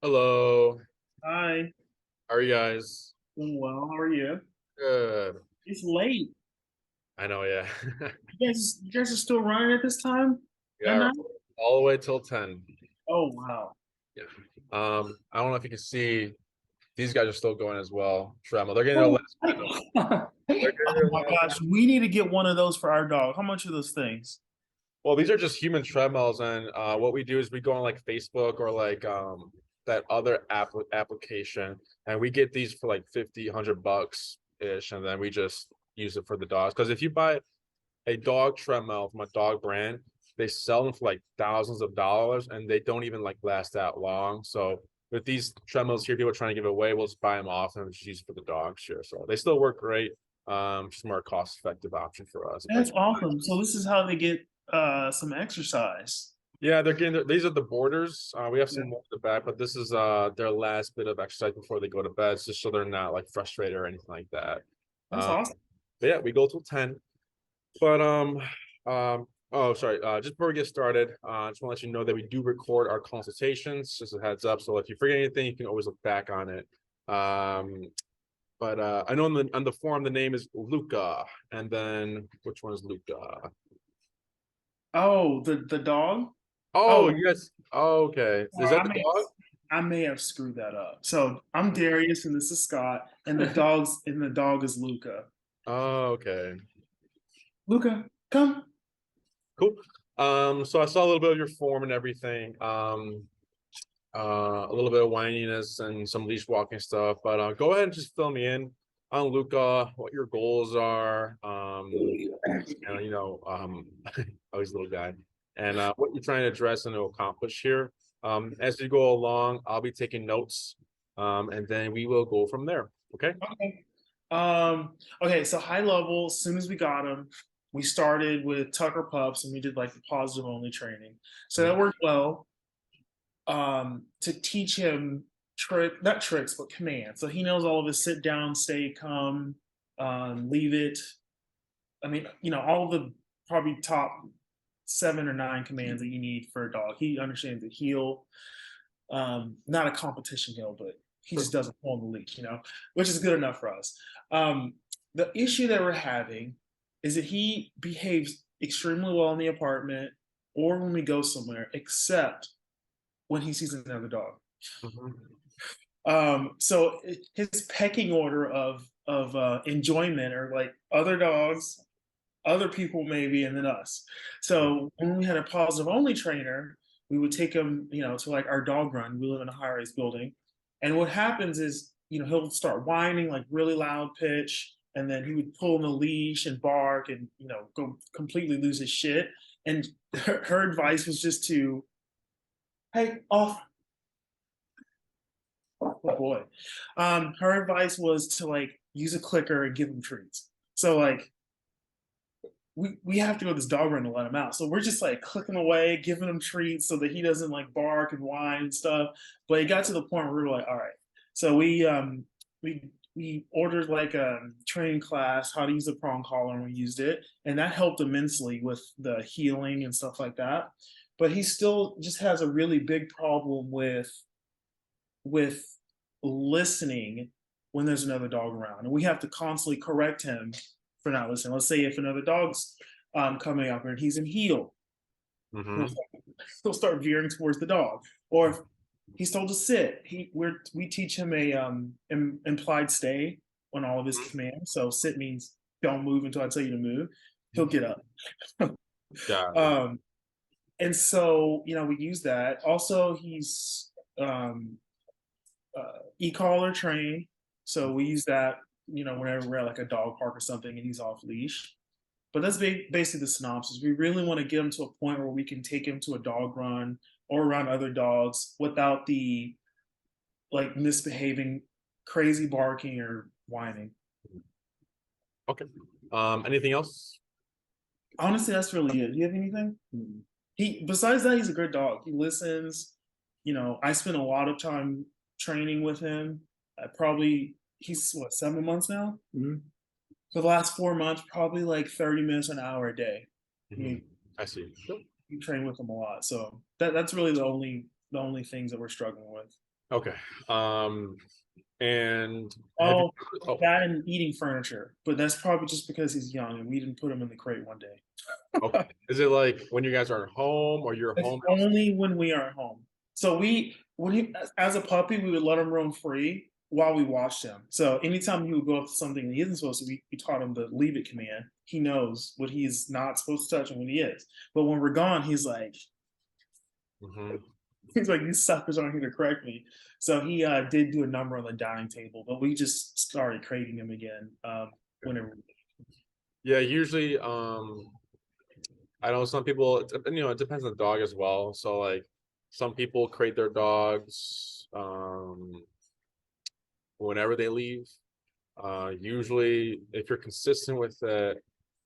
Hello. Hi, How are you guys? doing well. How are you? Good. It's late. I know, yeah. You guys are still running at this time at Yeah, night? all the way till 10. Oh wow. Yeah. I don't know if you can see these guys are still going as well. Tremel. They're getting their Oh, last bit of oh they're getting their my last gosh, we need to get one of those for our dog. How much are those things? well, these are just human treadmills, and what we do is we go on like Facebook or like that other application, and we get these for like 50, $100 ish, and then we just use it for the dogs. Because if you buy a dog treadmill from a dog brand, they sell them for like thousands of dollars and they don't even like last that long. So with these treadmills here, people are trying to give away, we'll just buy them off and just use it for the dogs here. So they still work great. Just more cost effective option for us. But That's awesome. So this is how they get some exercise. yeah, they're getting these are the borders. We have Yeah, some more in the back, but this is their last bit of exercise before they go to bed, just so they're not like frustrated or anything like that. that's Um, awesome. but yeah, we go till 10. But oh sorry, just before we get started, I just want to let you know that we do record our consultations, just a heads up. So if you forget anything, you can always look back on it. But I know on the form the name is Luka, and then which one is Luka? Oh, the dog? Oh Oh, yes. Oh, okay. Is sorry, that the dog? I may have screwed that up. So I'm Darius and this is Scott, and the dog is Luca. Oh, okay. Luca, come. Cool. So I saw a little bit of your form and everything. A little bit of whininess and some leash walking stuff. But go ahead and just fill me in on Luca, what your goals are. And oh, he's a little guy, and what you're trying to address and to accomplish here. As you go along, I'll be taking notes, and then we will go from there. Okay. Okay. Okay, so high level, as soon as we got him, we started with Tucker Pups and we did like the positive only training. So that Mhm. worked well. To teach him not tricks, but commands. So he knows all of his sit down, stay, come, leave it. I mean, all the probably top 7 or 9 commands that you need for a dog. He understands the heel, not a competition heel, but he Sure. just doesn't pull on the leash, which is good enough for us. The issue that we're having is that he behaves extremely well in the apartment or when we go somewhere, except when he sees another dog. Mhm. So his pecking order of enjoyment are like other dogs, other people maybe, and then us. So when we had a positive only trainer, we would take him, to like our dog run. We live in a high rise building, and what happens is, he'll start whining like really loud pitch, and then he would pull on the leash and bark, and go completely lose his shit. And her advice was just to, hey, off. Oh boy. Her advice was to like use a clicker and give him treats. So like we have to go to this dog run to let him out. So we're just like clicking away, giving him treats so that he doesn't like bark and whine and stuff. But it got to the point where we were like, all right. So we ordered like a training class, how to use the prong collar, and we used it. And that helped immensely with the healing and stuff like that. But he still just has a really big problem with listening when there's another dog around. And we have to constantly correct him for not listening. Let's say if another dog's coming up and he's in heel, he'll Mhm. he'll start veering towards the dog. Or if he's told to sit, we teach him a implied stay on all of his commands. So sit means don't move until I tell you to move. He'll get up. Got it. um, and so we use that. Also, he's e-collar trained, so we use that whenever we're at like a dog park or something and he's off leash. But that's basically the synopsis. We really want to get him to a point where we can take him to a dog run or around other dogs without the like misbehaving, crazy barking or whining. Okay. Anything else? Honestly, that's really it. Do you have anything? He besides that, he's a good dog. He listens. I spend a lot of time training with him. I probably he's what 7 months now. For the last 4 months, probably like 30 minutes an hour a day. I Mhm. mean, I see. Cool. you train with him a lot, so that's really the only things that we're struggling with. Okay. And have you? Oh, Oh, that and eating furniture, but that's probably just because he's young and we didn't put him in the crate one day. okay. Is it like when you guys are home or you're It's home? only when we are home. So when he, as a puppy, we would let him roam free while we watched him. So anytime he would go up to something he isn't supposed to, we taught him the leave it command. He knows what he's not supposed to touch and when he is. But when we're gone, Mhm. he's like, these suckers aren't here to correct me. So he did do a number on the dining table, but we just started crating him again whenever. Yeah, usually, I know some people, it depends on the dog as well. So like some people crate their dogs whenever they leave. Usually if you're consistent with it,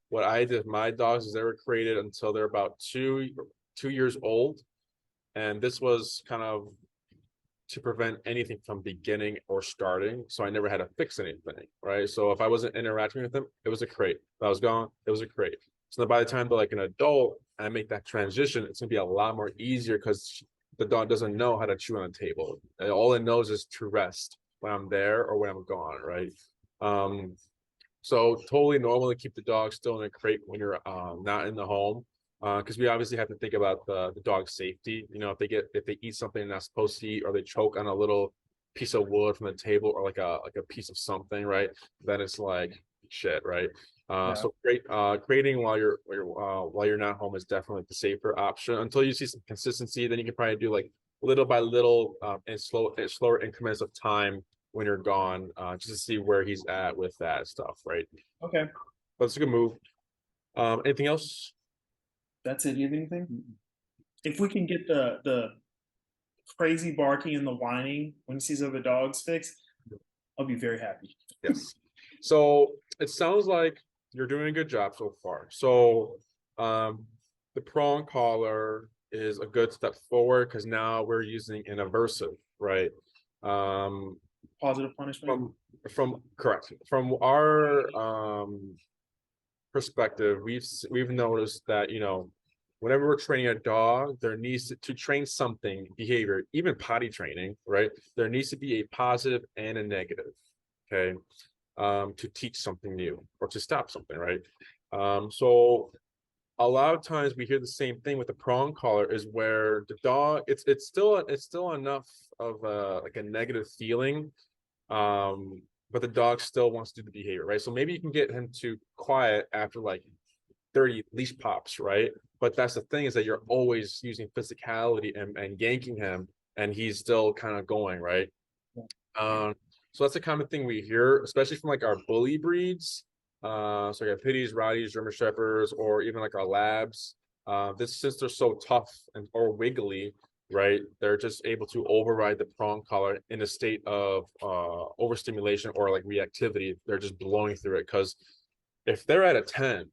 what I did with my dogs is they were created until they're about 2 years old. And this was kind of to prevent anything from beginning or starting. So I never had to fix anything, right? So if I wasn't interacting with them, it was a crate. If I was gone, it was a crate. So then by the time they're like an adult, I make that transition, it's gonna be a lot more easier because the dog doesn't know how to chew on a table. And all it knows is to rest when I'm there or when I'm gone, right? Um, so totally normal to keep the dog still in a crate when you're not in the home, because we obviously have to think about the dog's safety. If they eat something they're not supposed to eat, or they choke on a little piece of wood from the table, or like a piece of something, right? Then it's like shit, right? Yeah. So grading while you're not home is definitely the safer option until you see some consistency. Then you can probably do like little by little and slower increments of time when you're gone, just to see where he's at with that stuff, right? Okay. But it's a good move. Anything else? That's it. You have anything? If we can get the crazy barking and the whining when he sees other dogs fixed, I'll be very happy. Yes. So it sounds like you're doing a good job so far. So um, the prong collar is a good step forward because now we're using an aversive, right? Um, Positive punishment. from correct from our perspective, we've noticed that whenever we're training a dog, there needs to train something behavior, even potty training, right? There needs to be a positive and a negative, okay, to teach something new or to stop something, right? So a lot of times we hear the same thing with the prong collar is where the dog it's still enough of like a negative feeling, but the dog still wants to do the behavior, right? So maybe you can get him to quiet after like 30 leash pops, right? But that's the thing is that you're always using physicality and yanking him, and he's still kind of going, right? So that's a common thing we hear, especially from like our bully breeds. So like our pitties, rotties, German shepherds, or even like our labs. Since they're so tough and or wiggly, right? They're just able to override the prong collar in a state of overstimulation or like reactivity. They're just blowing through it because if they're at a 10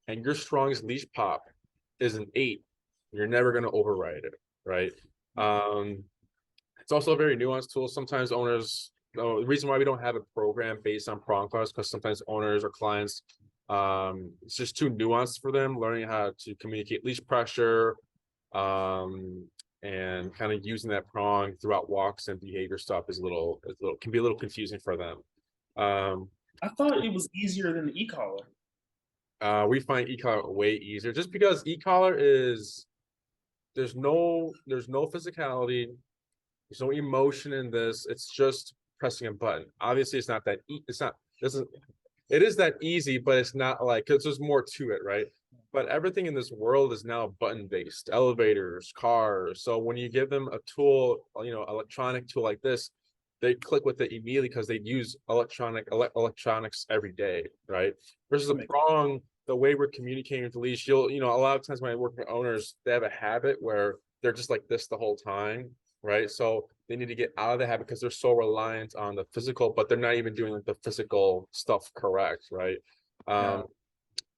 and your strongest leash pop is an 8, you're never going to override it, right? Um, it's also a very nuanced tool. Sometimes owners, the reason why we don't have a program based on prong calls, because sometimes owners or clients, it's just too nuanced for them. Learning how to communicate leash pressure, and kind of using that prong throughout walks and behavior stuff can be a little confusing for them. Um, I thought it was easier than the e-collar. we find e-collar way easier just because e-collar is there's no physicality. There's no emotion in this. It's just pressing a button. Obviously, it's not that. It's not. This is. It is that easy, but it's not like because there's more to it, right? But everything in this world is now button based. Elevators, cars. So when you give them a tool, electronic tool like this, they click with it immediately because they use electronics every day, right? Versus a prong, the way we're communicating with the leash, a lot of times when I work with owners, they have a habit where they're just like this the whole time, right? So they need to get out of the habit because they're so reliant on the physical, but they're not even doing like the physical stuff correct, right? Yeah.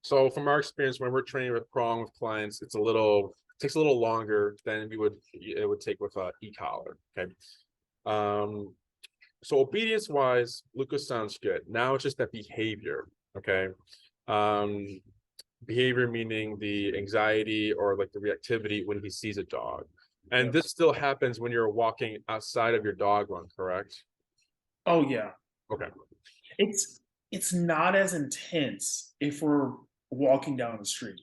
So from our experience, when we're training with prong with clients, takes a little longer than it would take with a e-collar. Okay. Um, so obedience wise, Luka sounds good. Now it's just that behavior. Okay. Um, behavior meaning the anxiety or like the reactivity when he sees a dog. And Yep. this still happens when you're walking outside of your dog run, correct? Oh yeah. Okay. It's not as intense if we're walking down the street.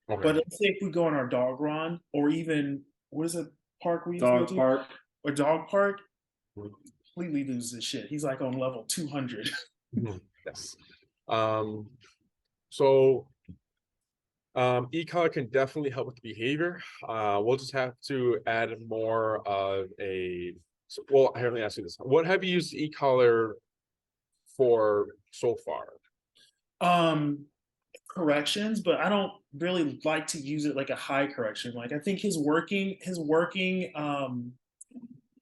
Okay. But let's say if we go on our dog run, or even what is it park we used to go Dog to? park. Or dog park, Mhm. completely loses his shit. He's like on level 200. Yes. So e-collar can definitely help with behavior. We'll just have to add more of a. Well, let me ask you this: what have you used e-collar for so far? Um, Corrections, but I don't really like to use it like a high correction. Like I think his working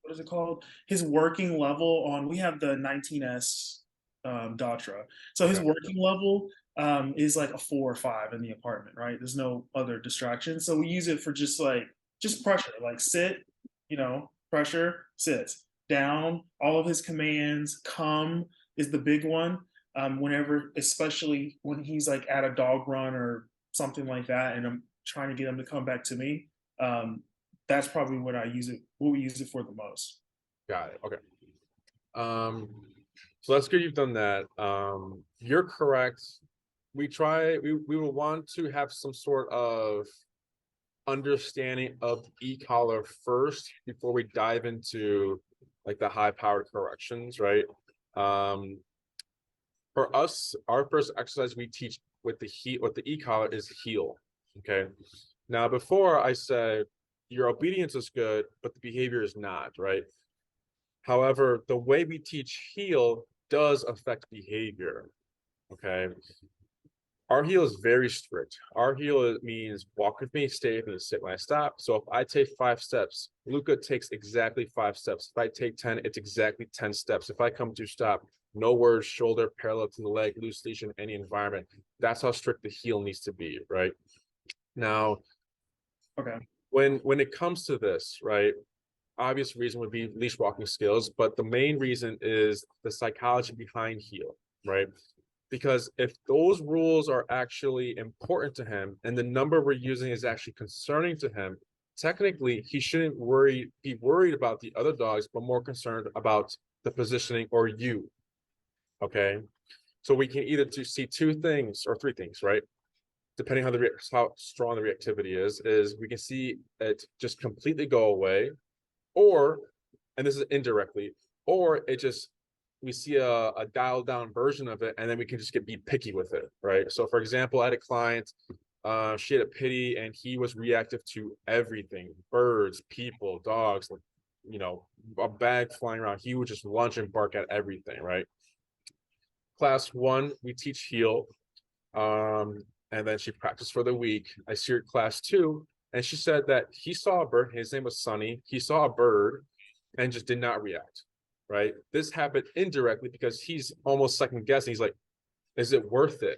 what is it called? His working level on we have the 19S Datra. So his Okay. working level is like a 4 or 5 in the apartment, right? There's no other distractions. So we use it for just pressure, like sit, pressure, sits, down, all of his commands, come is the big one. Whenever, especially when he's like at a dog run or something like that, and I'm trying to get him to come back to me. That's probably what we use it for the most. Got it. Okay. So that's good you've done that. You're correct. We will want to have some sort of understanding of e-collar first before we dive into like the high-powered corrections, right? For us, our first exercise we teach with the e-collar is heel. Okay. Now, before I said your obedience is good, but the behavior is not, right? However, the way we teach heel does affect behavior. Okay. Our heel is very strict. Our heel means walk with me, stay with me, sit when I stop. So if I take 5 steps, Luka takes exactly 5 steps. If I take 10, it's exactly 10 steps. If I come to stop, no words, shoulder parallel to the leg, loose leash in any environment. That's how strict the heel needs to be, right? Now, Okay. when it comes to this, right? Obvious reason would be leash walking skills, but the main reason is the psychology behind heel, right? Because if those rules are actually important to him and the number we're using is actually concerning to him, technically he shouldn't be worried about the other dogs, but more concerned about the positioning or you. Okay. So we can either see 2 things or 3 things, right? Depending on how strong the reactivity is we can see it just completely go away, or, and this is indirectly, or we see a dialed down version of it, and then we can just be picky with it, right? So for example, I had a client, she had a pity and he was reactive to everything, birds, people, dogs, like, a bag flying around. He would just lunge and bark at everything, right? Class 1, we teach heel. And then she practiced for the week. I see her class 2, and she said that he saw a bird. His name was Sunny. He saw a bird and just did not react, right? This happened indirectly because he's almost second guessing. He's like, is it worth it?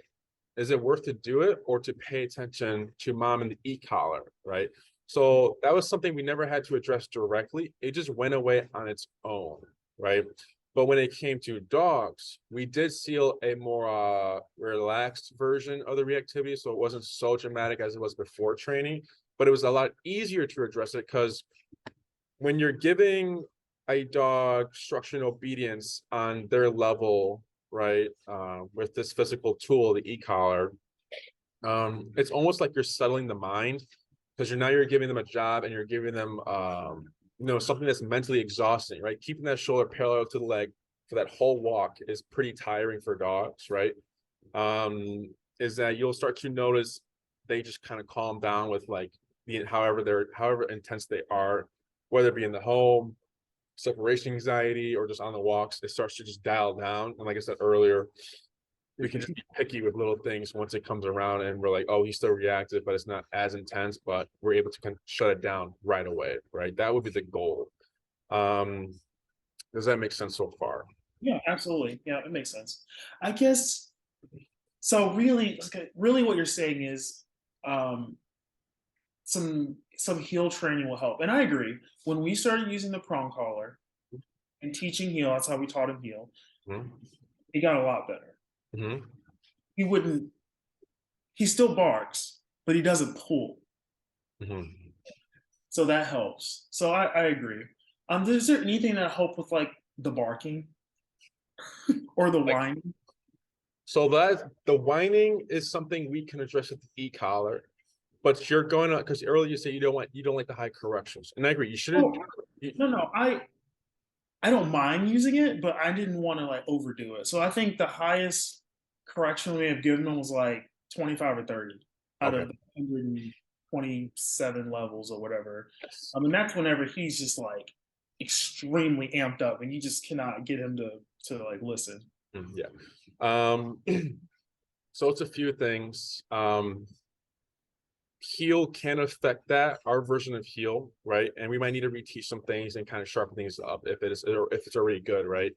Is it worth to do it or to pay attention to mom and the e-collar, right? So that was something we never had to address directly. It just went away on its own, right? But when it came to dogs, we did seal a more relaxed version of the reactivity. So it wasn't so dramatic as it was before training, but it was a lot easier to address it because when you're giving a dog structure and obedience on their level, right, with this physical tool, the e-collar, it's almost like you're settling the mind because you're giving them a job and you're giving them something that's mentally exhausting, right? Keeping that shoulder parallel to the leg for that whole walk is pretty tiring for dogs, right? Is that you'll start to notice they just kind of calm down with like however intense they are, whether it be in the home, separation anxiety, or just on the walks. It starts to just dial down. And like I said earlier, we can just be picky with little things once it comes around and we're like, oh, he's still reactive, but it's not as intense, but we're able to kind of shut it down right away, right? That would be the goal. Does that make sense so far? Yeah, absolutely. Yeah, it makes sense. I guess so. Really, what you're saying is um, some heel training will help, and I agree. When we started using the prong collar and teaching heel, that's how we taught him heel. Mm-hmm. He got a lot better. Mm-hmm. He wouldn't. He still barks, but he doesn't pull. Mm-hmm. So that helps. So I agree. Is there anything that help with like the barking or the Like, whining? so that the whining is something we can address with the e-collar, but you're going to, because earlier you say you don't like the high corrections, and I agree. You shouldn't. Oh no, I don't mind using it, but I didn't want to like overdo it. So I think the highest correction we have given him was like 25 or 30 out Okay. of the 127 levels or whatever. I mean, that's whenever he's just like extremely amped up and you just cannot get him to like listen. Yeah. Um, so it's a few things. Heal can affect that, our version of heal, right? And we might need to reteach some things and kind of sharpen things up if it is, or if it's already good, right?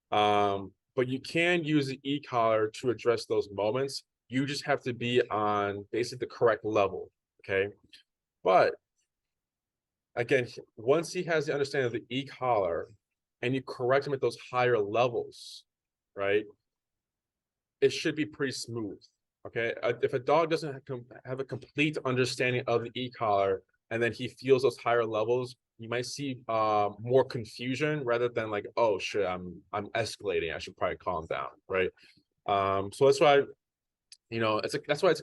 But you can use the e-collar to address those moments. You just have to be on basically the correct level, okay? But again, once he has the understanding of the e-collar and you correct him at those higher levels, right? It should be pretty smooth. Okay. If a dog doesn't have a complete understanding of the e-collar and then he feels those higher levels, you might see more confusion rather than like, oh shit, I'm escalating. I should probably calm down, right? So that's why that's why it's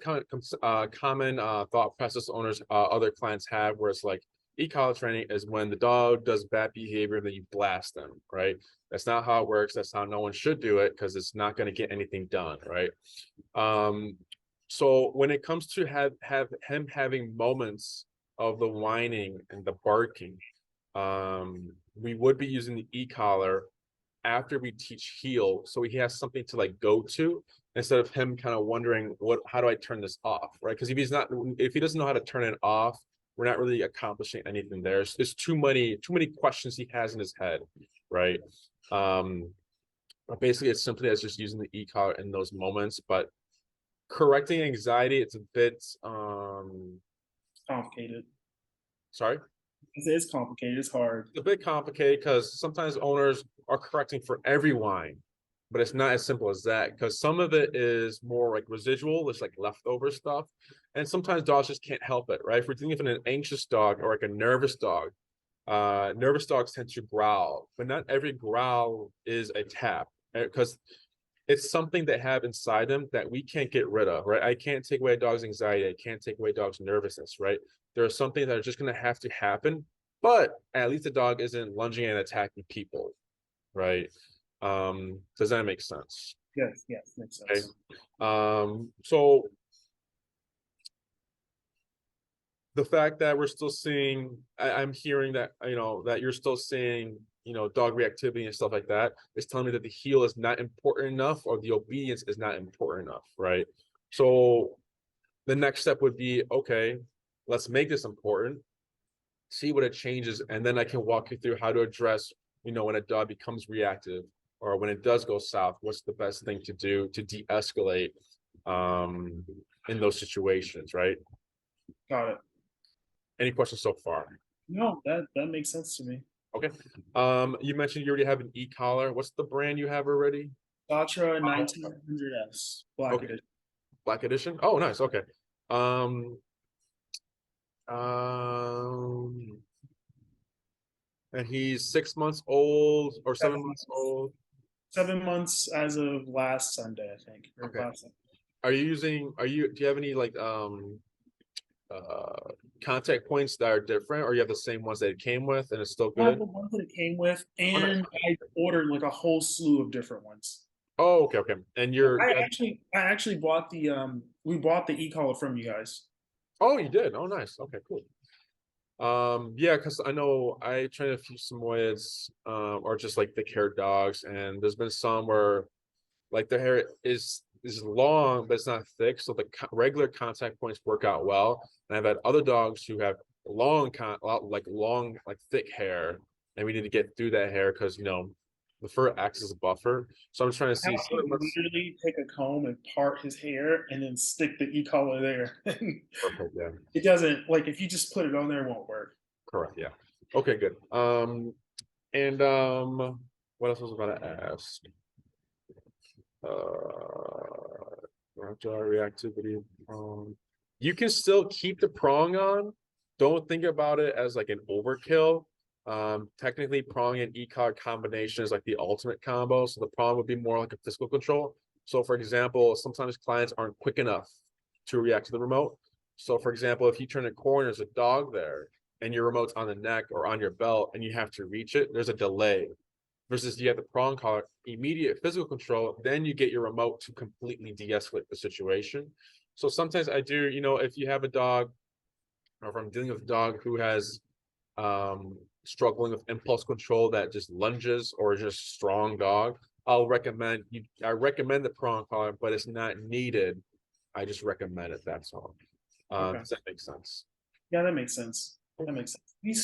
a common thought process owners other clients have, where it's like e-collar training is when the dog does bad behavior and then you blast them, right? That's not how it works. That's how no one should do it, because it's not going to get anything done, right? So when it comes to have him having moments of the whining and the barking, we would be using the e-collar after we teach heal, so he has something to like go to instead of him kind of wondering how do I turn this off, right? Because if he doesn't know how to turn it off, we're not really accomplishing anything there. There's too many questions he has in his head, right? But basically it's simply as just using the e-collar in those moments. But correcting anxiety, it's a bit Complicated. sorry, It's complicated. It's hard. a bit complicated because sometimes owners are correcting for every whine, but it's not as simple as that, because some of it is more like residual, it's like leftover stuff. And sometimes dogs just can't help it, right? If we're thinking of an anxious dog or like a nervous dog, nervous dogs tend to growl, but not every growl is a tap, because it's something they have inside them that we can't get rid of, right? I can't take away a dog's anxiety. I can't take away a dog's nervousness, right? There are some things that are just going to have to happen, but at least the dog isn't lunging and attacking people, right? Does that make sense? Yes, yes, makes Okay. sense. So the fact that we're still seeing, I'm hearing that, that you're still seeing, dog reactivity and stuff like that, is telling me that the heel is not important enough, or the obedience is not important enough, right? So the next step would be, okay, let's make this important, see what it changes, and then I can walk you through how to address, when a dog becomes reactive or when it does go south, what's the best thing to do to de-escalate in those situations, right? Got it. Any questions so far? No, that makes sense to me. Okay. You mentioned you already have an e-collar. What's the brand you have already? Gatra 1900S Black Okay. Edition. Black Edition. Oh, nice. Okay. Um, um, and he's 6 months old or 7 months old. 7 months as of last Sunday, I think. Or Okay. last Sunday. Do you have any like contact points that are different, or you have the same ones that it came with and it's still I have good? the ones that it came with, Oh, nice. and I ordered like a whole slew of different ones. Oh, okay, okay. And I actually bought we bought the e-collar from you guys. oh, you did. Oh, nice. Okay, cool. Yeah, because I know I train a few Samoyeds, or just like thick haired dogs, and there's been some where like their hair is long, but it's not thick, so the regular contact points work out well. And I've had other dogs who have long, like thick hair, and we need to get through that hair because the fur acts as a buffer. So I'm trying to I see. have to literally take a comb and part his hair and then stick the e-collar there. Perfect, yeah, It doesn't like if you just put it on there, it won't work. correct, yeah. Okay, good. And what else was I about to ask? Reactivity. You can still keep the prong on, don't think about it as like an overkill. Technically, prong and ECOG combination is like the ultimate combo. So the prong would be more like a physical control. So, for example, sometimes clients aren't quick enough to react to the remote. So, for example, if you turn a corner, there's a dog there, and your remote's on the neck or on your belt, and you have to reach it, there's a delay. Versus you have the prong collar, immediate physical control, then you get your remote to completely de-escalate the situation. So sometimes I do, if you have a dog, or if I'm dealing with a dog who has struggling with impulse control that just lunges, or just strong dog, I recommend the prong collar, but it's not needed. I just recommend it. That's all. Okay. Does that make sense? Yeah, that makes sense. That makes sense. We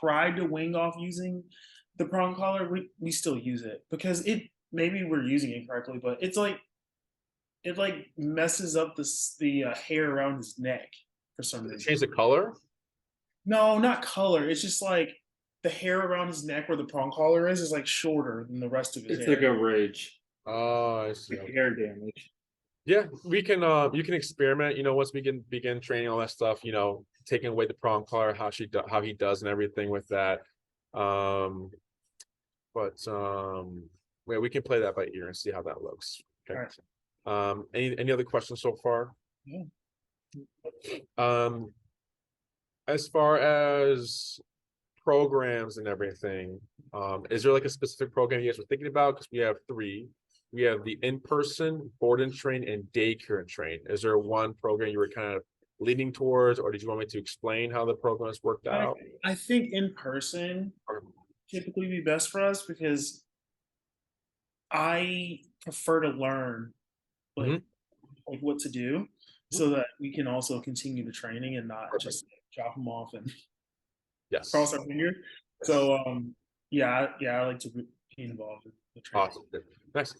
tried to wing off using the prong collar. We still use it because it maybe we're using it correctly, but it's like it like messes up the hair around his neck for some reason. Change the color? No, not color. It's just like the hair around his neck where the prong collar is like shorter than the rest of his It's hair. like a ridge, Oh, I see. like hair damage. Yeah, we can you can experiment, once we can begin training all that stuff, taking away the prong collar, how he does and everything with that. But yeah, we can play that by ear and see how that looks. Okay. Right. Any other questions so far? Yeah. As far as programs and everything, is there like a specific program you guys were thinking about? Because we have three. We have the in-person, board and train, and daycare and train. Is there one program you were kind of leaning towards, or did you want me to explain how the program has worked out? I think in person typically be best for us because I prefer to learn like what to do so that we can also continue the training and not just drop them off and cross our finger. So yeah, I like to be involved in the training. Awesome. Nice.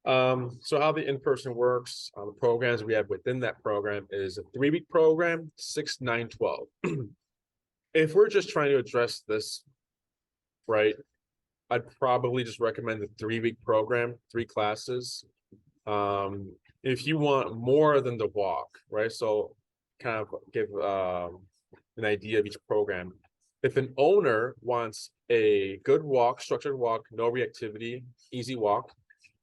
So how the in-person works, the programs we have within that program is a 3-week program, 6, 9, 12. If we're just trying to address this, right, I'd probably just recommend the 3-week program, 3 classes. If you want more than the walk, right? So kind of give an idea of each program. If an owner wants a good walk, structured walk, no reactivity, easy walk,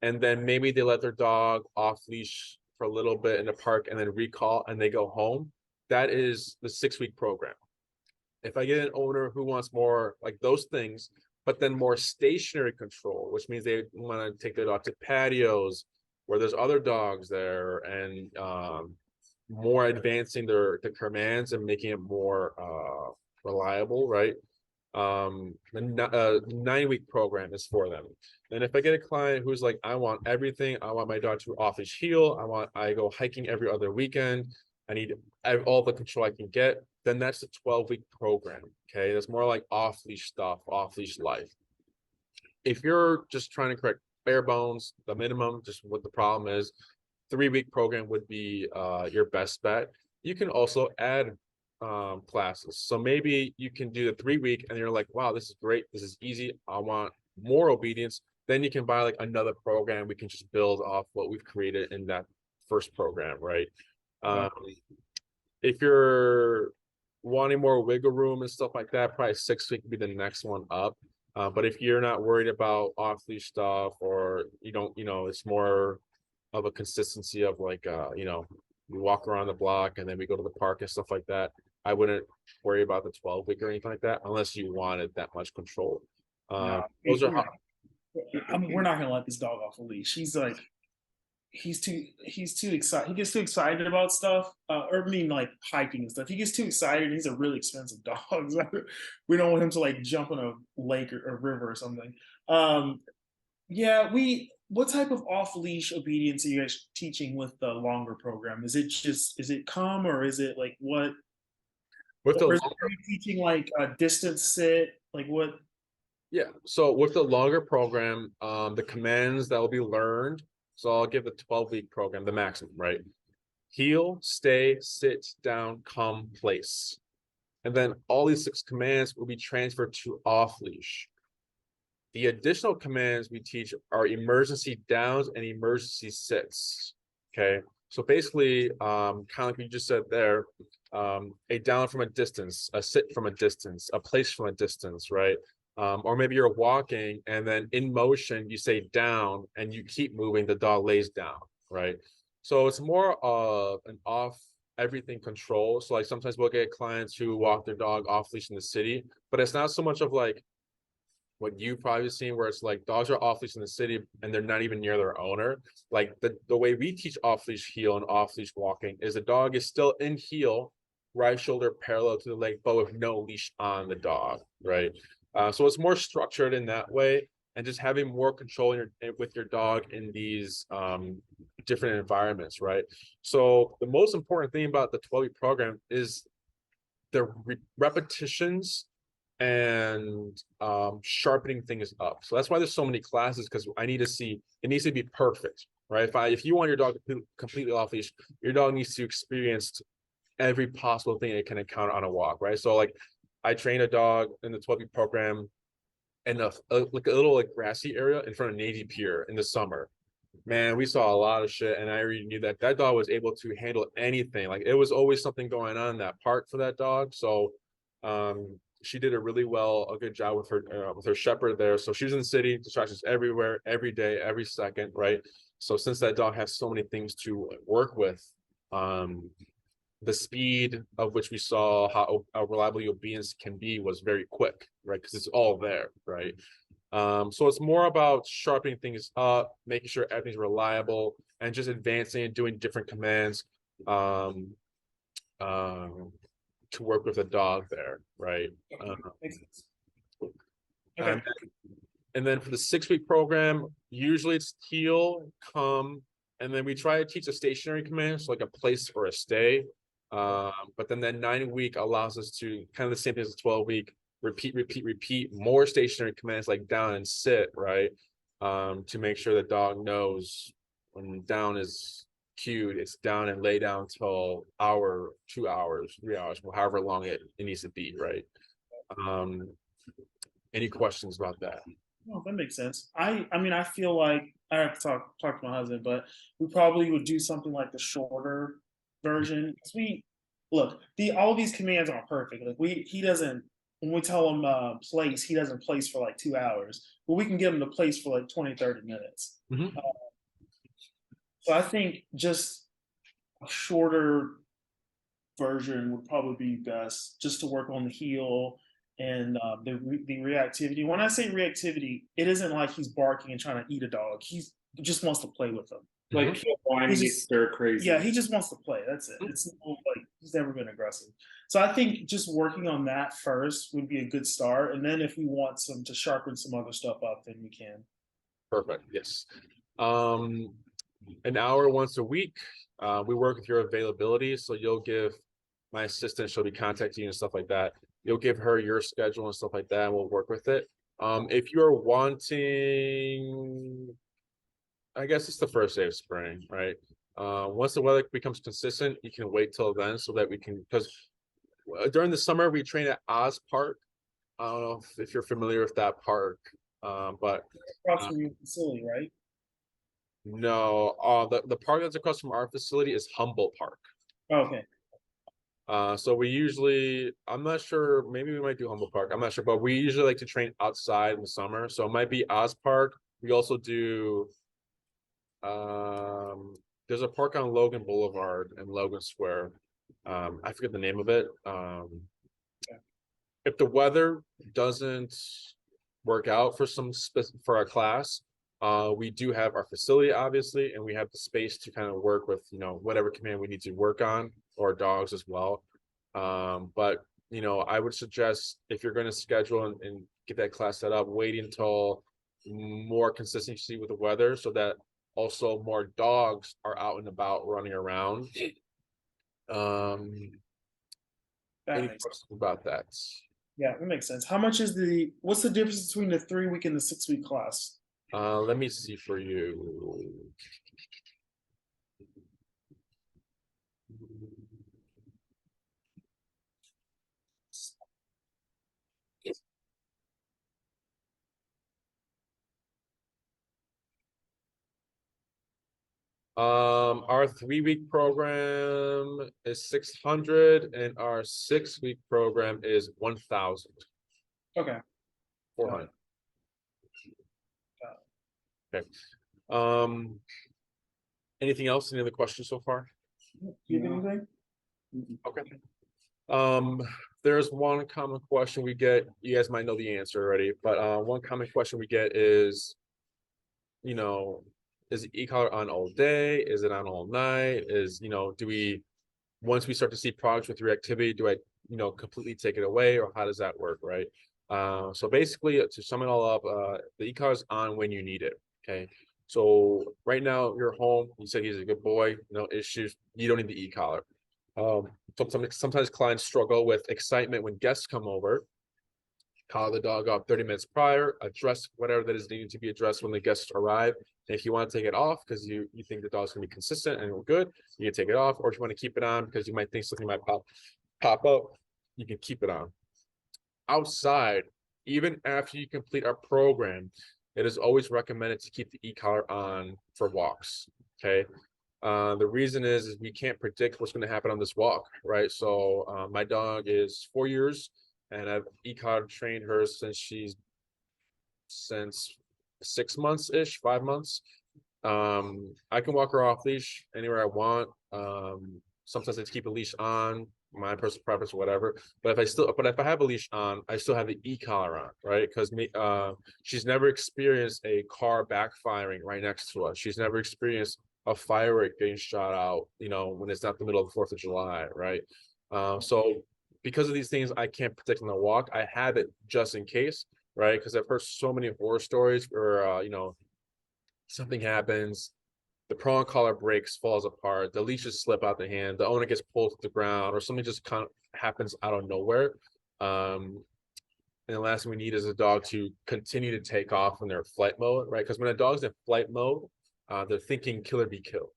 and then maybe they let their dog off leash for a little bit in the park and then recall and they go home, that is the 6-week program. If I get an owner who wants more like those things, but then more stationary control, which means they want to take their dog to patios where there's other dogs there, and more advancing the commands and making it more reliable, right? The 9-week program is for them. And if I get a client who's like, I want everything, I want my dog to off-leash heel, I go hiking every other weekend, I need all the control I can get, then that's the 12-week program. Okay, that's more like off-leash stuff, off-leash life. If you're just trying to correct bare bones, the minimum, just what the problem is, 3-week program would be your best bet. You can also add classes. So maybe you can do the 3-week and you're like, wow, this is great, this is easy, I want more obedience. Then you can buy like another program. We can just build off what we've created in that first program, right? If you're wanting more wiggle room and stuff like that, probably 6-week would be the next one up. But if you're not worried about off-leash stuff, or you don't, it's more of a consistency of like, we walk around the block and then we go to the park and stuff like that, I wouldn't worry about the 12-week or anything like that unless you wanted that much control. Those are we're not gonna let this dog off a leash. He's like, he's too excited. He gets too excited about stuff, or I mean like hiking and stuff. He gets too excited. He's a really expensive dog. We don't want him to like jump in a lake or a river or something. Yeah, what type of off-leash obedience are you guys teaching with the longer program? Is it come, or is it like what? Are you teaching like a distance sit? Like what? Yeah, so with the longer program, the commands that will be learned. So I'll give the 12-week program the maximum, right? Heel, stay, sit, down, come, place. And then all these 6 commands will be transferred to off leash. The additional commands we teach are emergency downs and emergency sits. Okay. So basically, kind of like you just said there, a down from a distance, a sit from a distance, a place from a distance, right? Or maybe you're walking and then in motion you say down and you keep moving, the dog lays down, right? So it's more of an off everything control. So like sometimes we'll get clients who walk their dog off leash in the city, but it's not so much of like what you've probably seen where it's like dogs are off leash in the city and they're not even near their owner. Like the way we teach off leash heel and off leash walking is the dog is still in heel, right shoulder parallel to the leg, but with no leash on the dog, right? So it's more structured in that way, and just having more control with your dog in these different environments, right? So the most important thing about the 12-week program is the repetitions and sharpening things up. So that's why there's so many classes, because I need to see, it needs to be perfect, right? If you want your dog completely off leash, your dog needs to experience every possible thing it can encounter on a walk, right? So like I train a dog in the 12-week program in like a little like grassy area in front of Navy Pier in the summer. Man, we saw a lot of shit, and I already knew that that dog was able to handle anything. Like it was always something going on in that park for that dog. So she did a really a good job with her shepherd there. So she was in the city, distractions everywhere, every day, every second, right? So since that dog has so many things to work with, um, the speed of which we saw how reliable obedience can be was very quick, right? Because it's all there, right? So it's more about sharpening things up, making sure everything's reliable, and just advancing and doing different commands um, um, to work with a dog there, right? Okay. And then for the 6-week program, usually it's heel, come, and then we try to teach a stationary command, so like a place or a stay. But then that 9-week allows us to kind of the same thing as a 12-week, repeat more stationary commands like down and sit, right? To make sure the dog knows when down is cued, it's down and lay down till hour, 2 hours, 3 hours, however long it needs to be, right? Any questions about that? Oh, that makes sense. I mean, I feel like I have to talk to my husband, but we probably would do something like the shorter version. 'Cause we look, all these commands aren't perfect. Like he doesn't, when we tell him place, he doesn't place for like 2 hours, but we can get him to place for like 20, 30 minutes. Mhm. So I think just a shorter version would probably be best, just to work on the heel and the reactivity. When I say reactivity, it isn't like he's barking and trying to eat a dog. He just wants to play with them. Like whining, He's stir crazy. Yeah, he just wants to play. That's it. It's like he's never been aggressive. So I think just working on that first would be a good start. And then if we want some to sharpen some other stuff up, then we can. Perfect. Yes. An hour once a week. We work with your availability, so you'll give my assistant, she'll be contacting you and stuff like that. You'll give her your schedule and stuff like that, and we'll work with it. If you're wanting, I guess it's the first day of spring, right? Once the weather becomes consistent, you can wait till then so that we can, because during the summer we train at Oz Park. I don't know if you're familiar with that park, but Across from your facility, right? no, the park that's across from our facility is Humboldt Park. Okay. So we usually, I'm not sure, maybe we might do Humboldt Park. I'm not sure, but we usually like to train outside in the summer. So it might be Oz Park. We also do, there's a park on Logan Boulevard and Logan Square. I forget the name of it. If the weather doesn't work out for for our class, we do have our facility, obviously, and we have the space to kind of work with, whatever command we need to work on, or dogs as well. But I would suggest, if you're going to schedule and get that class set up, waiting until more consistency with the weather, so that also more dogs are out and about running around. Any questions about that? Yeah, that makes sense. What's the difference between the 3-week and the 6-week class? Let me see for you. Our 3-week program is 600, and our 6-week program is 1,400. Okay. Okay. Anything else? Any other questions so far? Do you have anything? Okay. There's one common question we get. You guys might know the answer already, but one common question we get is, you know, is the e-collar on all day? Is it on all night? Do we, once we start to see progress with reactivity, do I, completely take it away, or how does that work, right? So basically, to sum it all up, the e-collar is on when you need it. Okay. So right now you're home. You said he's a good boy, no issues. You don't need the e-collar. Sometimes clients struggle with excitement when guests come over. Collar the dog up 30 minutes prior, address whatever that is needed to be addressed when the guests arrive. And if you want to take it off because you think the dog's going to be consistent and good, you can take it off. Or if you want to keep it on because you might think something might pop up, you can keep it on. Outside, even after you complete our program, it is always recommended to keep the e-collar on for walks. Okay. The reason is we can't predict what's going to happen on this walk, right? So my dog is 4 years, and I've e-collar trained her since 6 months ish, 5 months. I can walk her off leash anywhere I want. Sometimes I keep a leash on, my personal preference or whatever. But if I have a leash on, I still have the e-collar on, right? Because she's never experienced a car backfiring right next to us. She's never experienced a firework getting shot out, when it's not the middle of the 4th of July, right? So because of these things, I can't predict on the walk. I have it just in case, right? Because I've heard so many horror stories where, something happens, the prong collar breaks, falls apart, the leashes slip out the hand, the owner gets pulled to the ground, or something just kind of happens out of nowhere. And the last thing we need is a dog to continue to take off when they're flight mode, right? Because when a dog's in flight mode, they're thinking kill or be killed.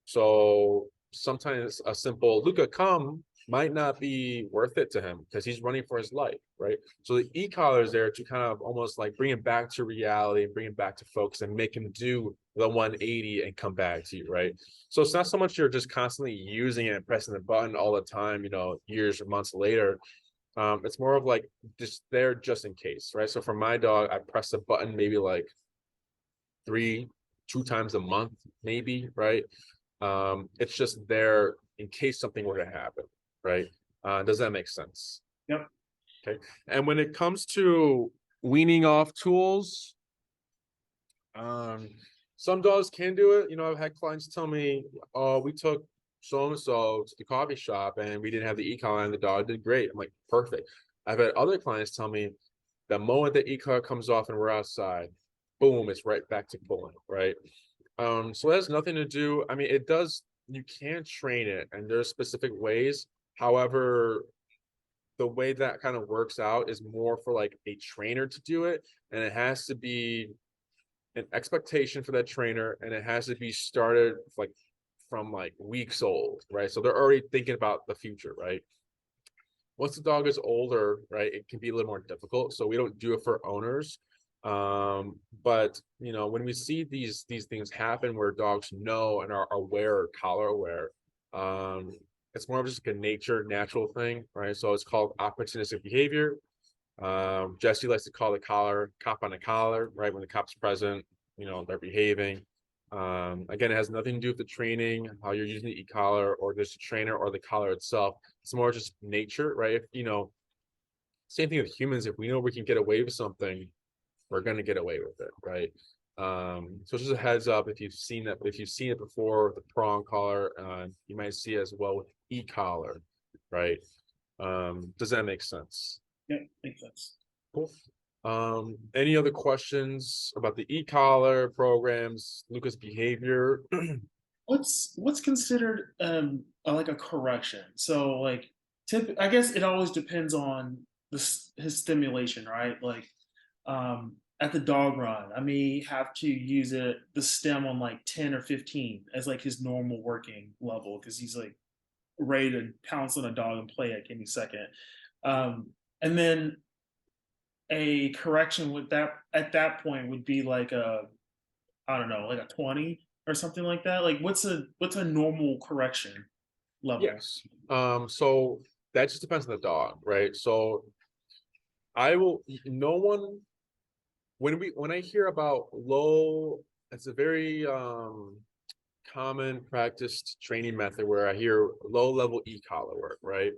So sometimes a simple Luka, come, might not be worth it to him because he's running for his life, right? So the e-collar is there to kind of almost like bring him back to reality and bring him back to focus and make him do the 180 and come back to you, right? So it's not so much you're just constantly using it and pressing the button all the time, years or months later. It's more of like just there just in case, right? So for my dog, I press the button maybe like 2 times a month, maybe, right? It's just there in case something were to happen, right? Does that make sense? Yep. Okay. And when it comes to weaning off tools, some dogs can do it. I've had clients tell me, oh, we took so-and-so to the coffee shop and we didn't have the e-collar and the dog did great. I'm like, perfect. I've had other clients tell me the moment the e-collar comes off and we're outside, boom, it's right back to pulling, right? So it has nothing to do. I mean, it does, you can train it and there's specific ways. However, the way that kind of works out is more for like a trainer to do it. And it has to be an expectation for that trainer, and it has to be started like from like weeks old, right? So they're already thinking about the future, right? Once the dog is older, right, it can be a little more difficult. So we don't do it for owners. But when we see these things happen where dogs know and are aware or collar aware, it's more of just a natural thing, right? So it's called opportunistic behavior. Jesse likes to call the collar cop on a collar, right? When the cop's present, they're behaving. Again, it has nothing to do with the training, how you're using the e-collar, or just the trainer or the collar itself. It's more just nature, right? If, same thing with humans. If we know we can get away with something, we're going to get away with it, right? So just a heads up, if you've seen it before, the prong collar, you might see it as well with e-collar, right? Does that make sense? Yeah, makes sense. Cool. Any other questions about the e-collar programs, Luka's behavior? What's considered like a correction? So like I guess it always depends on his stimulation, right? Like at the dog run, I may have to use the stem on like 10 or 15 as like his normal working level because he's like ready to pounce on a dog and play at any second. And then a correction with that at that point would be like I don't know, like a 20. or something like that? Like what's a normal correction level? Yes. So that just depends on the dog, right? So I will no one when I hear about low, it's a very common practiced training method where I hear low level e-collar work, right?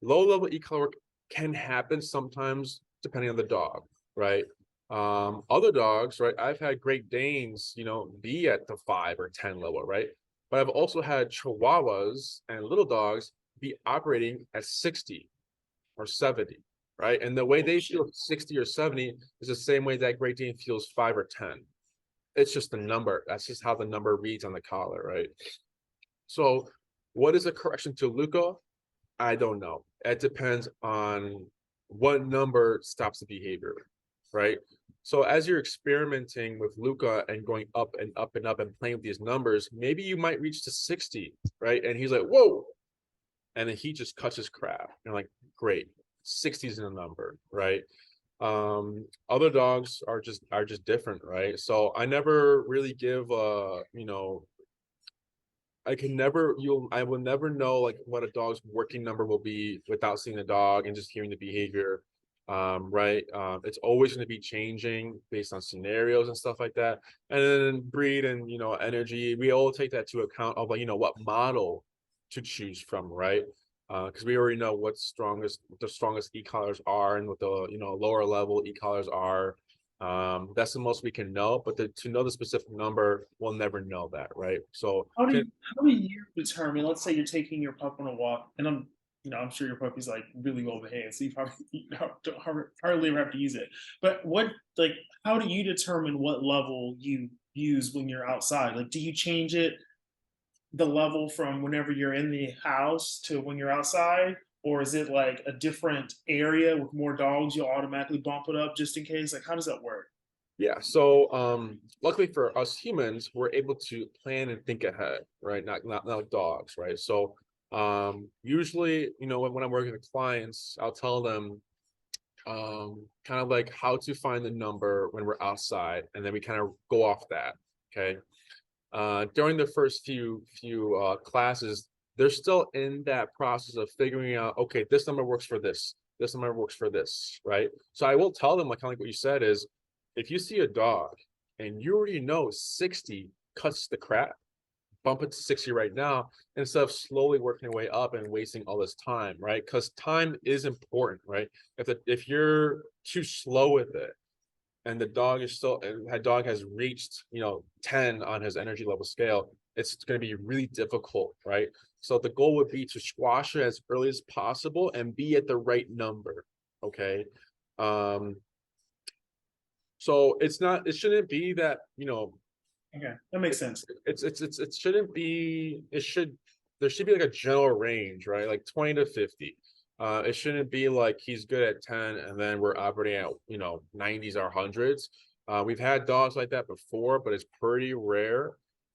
Low level e-collar work can happen sometimes depending on the dog, right? Other dogs, right? I've had Great Danes, be at the 5 or 10 level, right? But I've also had Chihuahuas and little dogs be operating at 60 or 70, right? And the way Oh they shit. feel 60 or 70 is the same way that Great Dane feels 5 or 10. It's just the number. That's just how the number reads on the collar, right? So, what is a correction to Luka? I don't know. It depends on what number stops the behavior, right? So as you're experimenting with Luka and going up and up and up and playing with these numbers, maybe you might reach to 60, right? And he's like, whoa. And then he just cuts his crap. And like, great. 60 is in a number, right? Other dogs are just different, right? So I never really give I will never know like what a dog's working number will be without seeing the dog and just hearing the behavior. Right. It's always going to be changing based on scenarios and stuff like that. And then breed and energy, we all take that to account of like, what model to choose from, right? Because we already know what the strongest e-collars are and what the lower level e-collars are. That's the most we can know, but to know the specific number, we'll never know that, right? So How do you determine? Let's say you're taking your pup on a walk, and I'm sure your puppy's like really well behaved, so you probably don't hardly ever have to use it. But how do you determine what level you use when you're outside? Like, do you change the level from whenever you're in the house to when you're outside? Or is it like a different area with more dogs, you'll automatically bump it up just in case? Like, how does that work? yeah, so luckily for us humans, we're able to plan and think ahead, right? Not like dogs, right? So usually, when I'm working with clients, I'll tell them kind of like how to find the number when we're outside, and then we kind of go off that. Okay. During the first few classes, they're still in that process of figuring out, okay, this number works for this number works for this, right? So I will tell them, like kind of like what you said is, if you see a dog and you already know 60 cuts the crap, bump it to 60 right now instead of slowly working your way up and wasting all this time, right? Because time is important, right? If you're too slow with it, and that dog has reached 10 on his energy level scale, it's going to be really difficult, right? So the goal would be to squash it as early as possible and be at the right number. Okay. um so it shouldn't be that Okay, that makes sense. it shouldn't be there should be like a general range, right? Like 20 to 50. It shouldn't be like he's good at 10 and then we're operating at 90s or hundreds. We've had dogs like that before, but it's pretty rare.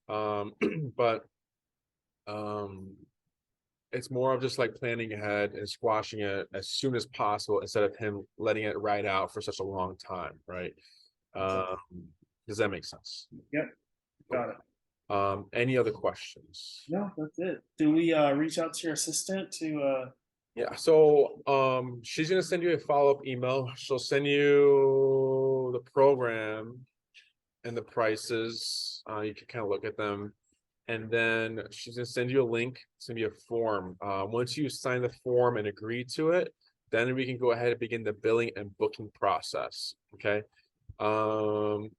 um but um it's more of just like planning ahead and squashing it as soon as possible instead of him letting it ride out for such a long time, right? Okay. um does that make sense? Yep, got it. Any other questions? No, that's it. Do we reach out to your assistant to Yeah, so she's gonna send you a follow-up email. She'll send you the program and the prices. You can kind of look at them. And then she's gonna send you a link. It's gonna be a form. Once you sign the form and agree to it, then we can go ahead and begin the billing and booking process. Okay. Um,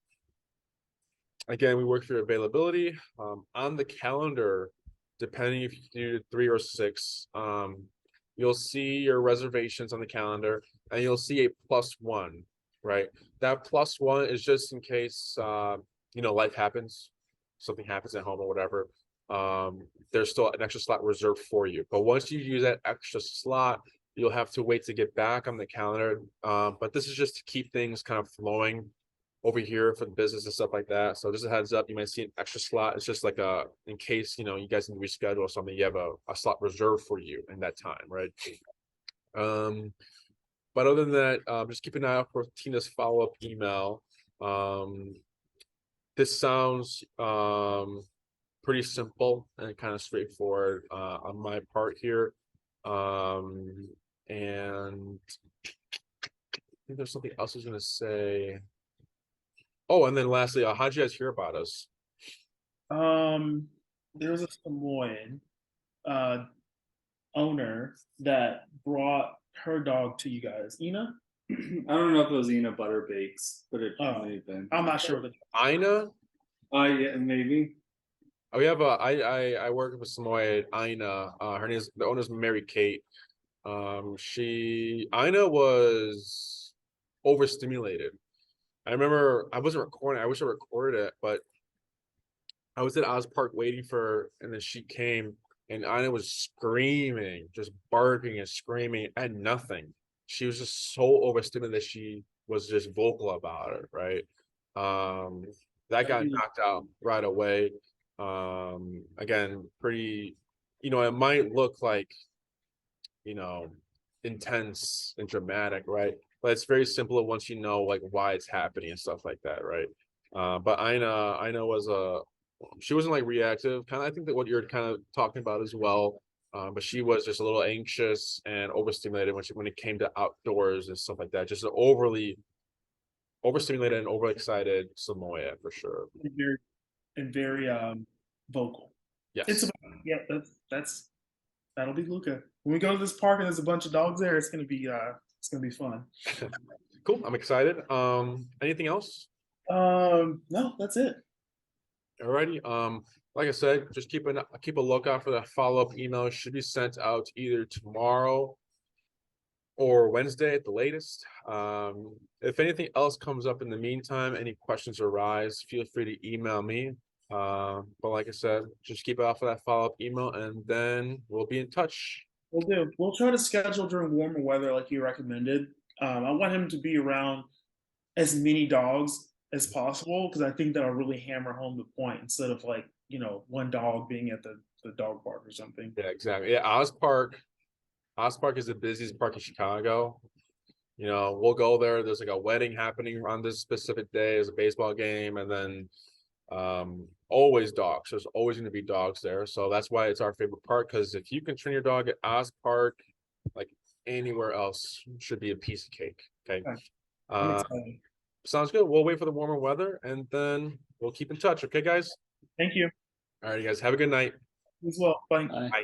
Again, we work through availability. On the calendar, depending if you do 3 or 6, you'll see your reservations on the calendar and you'll see a +1, right? That +1 is just in case life happens, something happens at home or whatever. There's still an extra slot reserved for you. But once you use that extra slot, you'll have to wait to get back on the calendar. But this is just to keep things kind of flowing over here for the business and stuff like that. So just a heads up, you might see an extra slot. It's just like in case you guys need to reschedule or something, you have a slot reserved for you in that time, right? But other than that, just keep an eye out for Tina's follow-up email. this sounds pretty simple and kind of straightforward on my part here. And I think there's something else I was gonna say. Oh, and then lastly, how'd you guys hear about us? There was a Samoyed uh owner that brought her dog to you guys. Ina? I don't know if it was Ina Butter Bakes, but it may have been. I'm not sure. But Ina? Yeah, maybe. Oh, we have I work with Samoyed, Ina. Her name is, the owner's Mary Kate. Ina was overstimulated. I remember I wasn't recording. I wish I recorded it, but I was at Oz Park waiting for her, and then she came, and Ina was screaming, just barking and screaming at nothing. She was just so overstimulated that she was just vocal about it, right? That got knocked out right away. Again, pretty, it might look like, intense and dramatic, right? But it's very simple once you know like why it's happening and stuff like that, right? But Ina was she wasn't like reactive, kind of. I think that what you're kind of talking about as well. But she was just a little anxious and overstimulated when it came to outdoors and stuff like that. Just an overly overstimulated and overexcited Samoyed for sure. very vocal. Yes. It's about, yeah, that'll be Luka. When we go to this park and there's a bunch of dogs there, it's gonna be fun. Cool. I'm excited. Anything else? No, that's it. Alrighty. Like I said, just keep a lookout for that follow-up email. It should be sent out either tomorrow or Wednesday at the latest. If anything else comes up in the meantime, any questions arise, feel free to email me. But like I said, just keep out for that follow-up email, and then we'll be in touch. We'll do. We'll try to schedule during warmer weather, like you recommended. I want him to be around as many dogs as possible because I think that'll really hammer home the point instead of like one dog being at the dog park or something. Yeah, exactly. Yeah, Oz Park is the busiest park in Chicago. We'll go there. There's like a wedding happening on this specific day. There's a baseball game, and then always dogs. There's always going to be dogs there. So that's why it's our favorite park, because if you can train your dog at Oz Park, like anywhere else, should be a piece of cake. Okay. Sounds good. We'll wait for the warmer weather, and then we'll keep in touch. Okay, guys? Thank you. All right, you guys. Have a good night. As well. Bye. Bye. Bye.